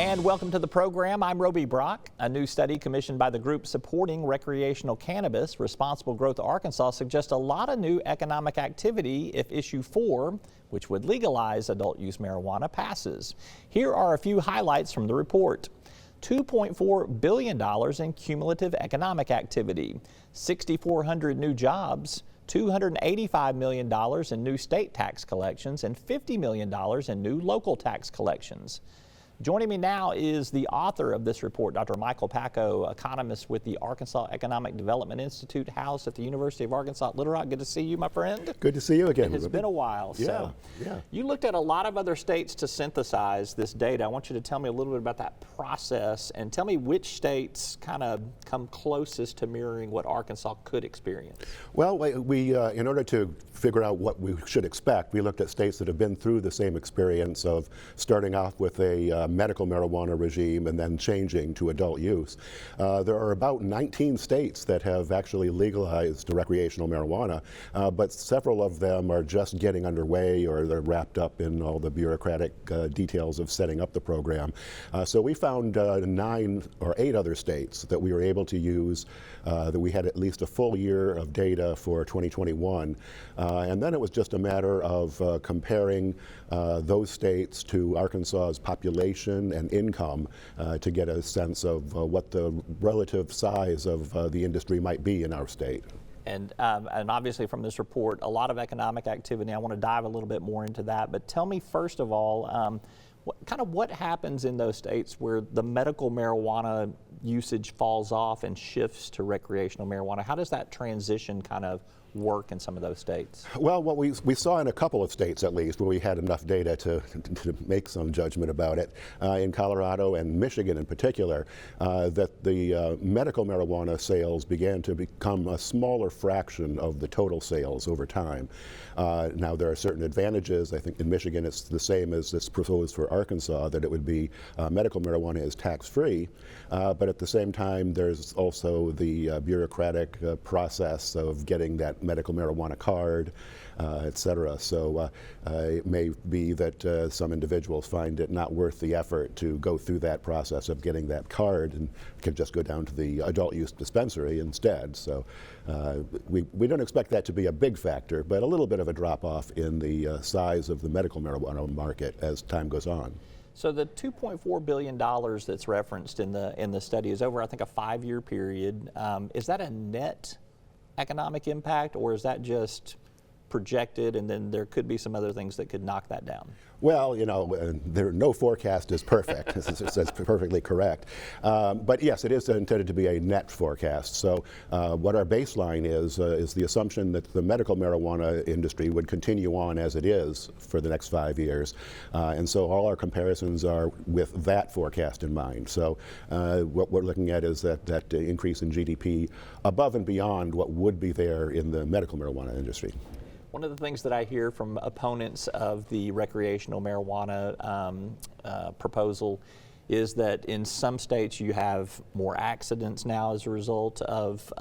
And welcome to the program. I'm Roby Brock. A new study commissioned by the group supporting recreational cannabis, Responsible Growth Arkansas, suggests a lot of new economic activity if Issue 4, which would legalize adult use marijuana, passes. Here are a few highlights from the report. $2.4 billion in cumulative economic activity, 6,400 new jobs, $285 million in new state tax collections, and $50 million in new local tax collections. Joining me now is the author of this report, Dr. Michael Pakko, economist with the Arkansas Economic Development Institute, housed at the University of Arkansas at Little Rock. Good to see you, my friend. Good to see you again. It has been a while. Yeah. You looked at a lot of other states to synthesize this data. I want you to tell me a little bit about that process and tell me which states kind of come closest to mirroring what Arkansas could experience. Well, we in order to figure out what we should expect, we looked at states that have been through the same experience of starting off with a medical marijuana regime and then changing to adult use. There are about 19 states that have actually legalized recreational marijuana, but several of them are just getting underway or they're wrapped up in all the bureaucratic details of setting up the program. So we found 9 or 8 other states that we were able to use, that we had at least a full year of data for 2021. And then it was just a matter of comparing those states to Arkansas's population and income to get a sense of what the relative size of the industry might be in our state. And obviously from this report, a lot of economic activity. I want to dive a little bit more into that. But tell me first of all, what happens in those states where the medical marijuana usage falls off and shifts to recreational marijuana? How does that transition kind of work in some of those states? Well, what we saw in a couple of states, at least, where we had enough data to make some judgment about it, in Colorado and Michigan in particular, that the medical marijuana sales began to become a smaller fraction of the total sales over time. Now, there are certain advantages. I think in Michigan it's the same as this proposed for Arkansas, that it would be medical marijuana is tax-free, but at the same time there's also the bureaucratic process of getting that medical marijuana card, et cetera. So it may be that some individuals find it not worth the effort to go through that process of getting that card and can just go down to the adult use dispensary instead. So we don't expect that to be a big factor, but a little bit of a drop off in the size of the medical marijuana market as time goes on. So the $2.4 billion that's referenced in the study is over, I think, a 5-year period. Is that a net economic impact, or is that just projected and then there could be some other things that could knock that down? Well, you know, no forecast is perfect. That's perfectly correct. But yes, it is intended to be a net forecast. So what our baseline is the assumption that the medical marijuana industry would continue on as it is for the next 5 years. And so all our comparisons are with that forecast in mind. So what we're looking at is that increase in GDP above and beyond what would be there in the medical marijuana industry. One of the things that I hear from opponents of the recreational marijuana proposal is that in some states you have more accidents now as a result of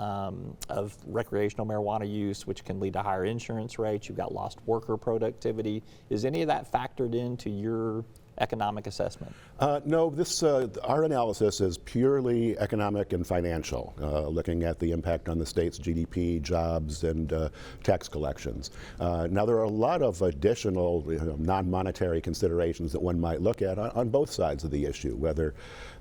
recreational marijuana use, which can lead to higher insurance rates. You've got lost worker productivity. Is any of that factored into your economic assessment? No, our analysis is purely economic and financial, looking at the impact on the state's GDP, jobs, and tax collections. Now, there are a lot of additional non-monetary considerations that one might look at on both sides of the issue, whether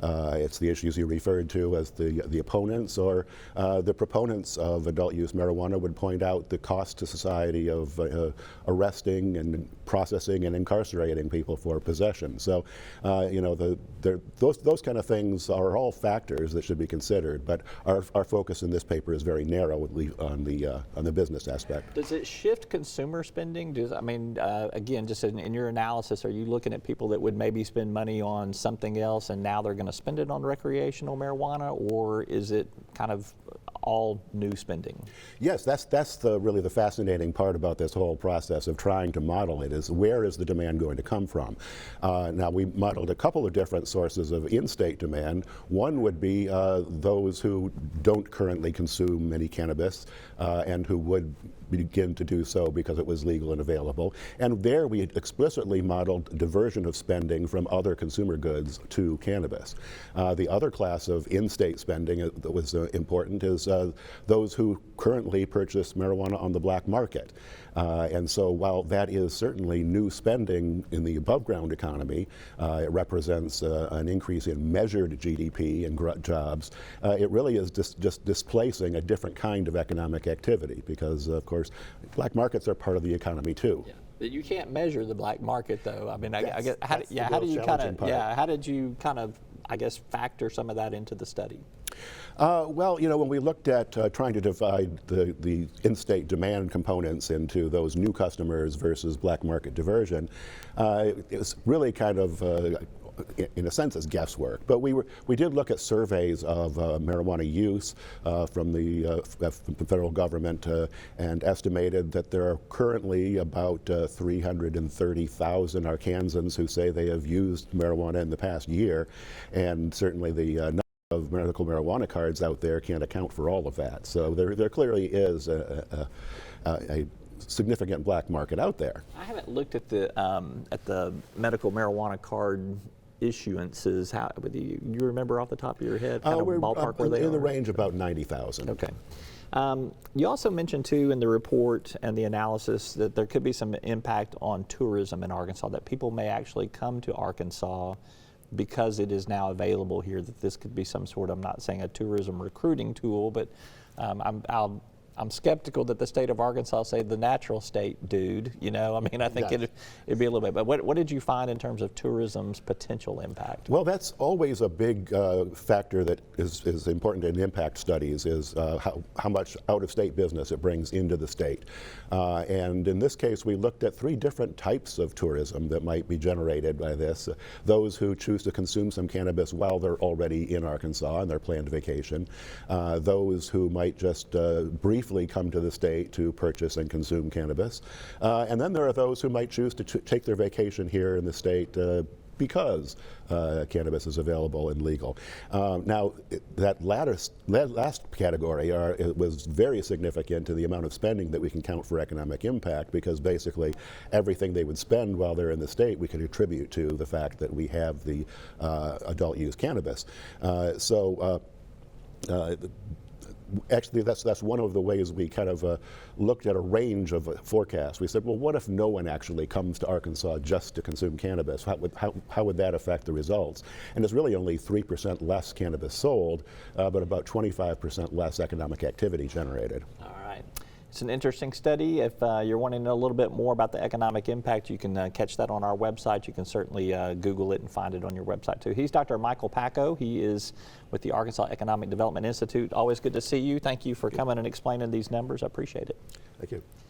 it's the issues you referred to as the opponents or the proponents of adult use marijuana would point out the cost to society of arresting and processing and incarcerating people for possession. So, those kind of things are all factors that should be considered. But our focus in this paper is very narrow on the business aspect. Does it shift consumer spending? Again, just in your analysis, are you looking at people that would maybe spend money on something else and now they're going to spend it on recreational marijuana, or is it kind of all new spending? Yes, that's really the fascinating part about this whole process of trying to model it, is where is the demand going to come from? Now, we modeled a couple of different sources of in-state demand. One would be those who don't currently consume any cannabis and who would begin to do so because it was legal and available. And there we explicitly modeled diversion of spending from other consumer goods to cannabis. The other class of in-state spending that was important is those who currently purchase marijuana on the black market. And so while that is certainly new spending in the above-ground economy, it represents an increase in measured GDP and jobs, it really is just displacing a different kind of economic activity because, of course, black markets are part of the economy too. Yeah. But you can't measure the black market, though. I mean, I guess how did you kind of, I guess, factor some of that into the study? Well, you know, when we looked at trying to divide the in-state demand components into those new customers versus black market diversion, it was really kind of in a sense, it's guesswork. But we did look at surveys of marijuana use from the federal government and estimated that there are currently about 330,000 Arkansans who say they have used marijuana in the past year, and certainly the number of medical marijuana cards out there can't account for all of that. So there clearly is a significant black market out there. I haven't looked at the medical marijuana card issuances. How do you remember off the top of your head? Kind of ballpark where they in are? the range of about 90,000. Okay. You also mentioned too in the report and the analysis that there could be some impact on tourism in Arkansas, that people may actually come to Arkansas because it is now available here, that this could be some sort of, I'm not saying a tourism recruiting tool, but I'm skeptical that the state of Arkansas say the natural state, dude. You know, I mean, I think it'd be a little bit. But what did you find in terms of tourism's potential impact? Well, that's always a big factor that is important in impact studies, is how much out-of-state business it brings into the state. And in this case, we looked at 3 different types of tourism that might be generated by this. Those who choose to consume some cannabis while they're already in Arkansas on their planned vacation. Those who might just briefly come to the state to purchase and consume cannabis. And then there are those who might choose to take their vacation here in the state because cannabis is available and legal. Now, that last category was very significant to the amount of spending that we can count for economic impact, because basically everything they would spend while they're in the state we can attribute to the fact that we have the adult use cannabis. Actually, that's one of the ways we kind of looked at a range of forecasts. We said, well, what if no one actually comes to Arkansas just to consume cannabis? How would that affect the results? And it's really only 3% less cannabis sold, but about 25% less economic activity generated. All right. It's an interesting study. If you're wanting to know a little bit more about the economic impact, you can catch that on our website. You can certainly Google it and find it on your website too. He's Dr. Michael Pakko. He is with the Arkansas Economic Development Institute. Always good to see you. Thank you for coming and explaining these numbers. I appreciate it. Thank you.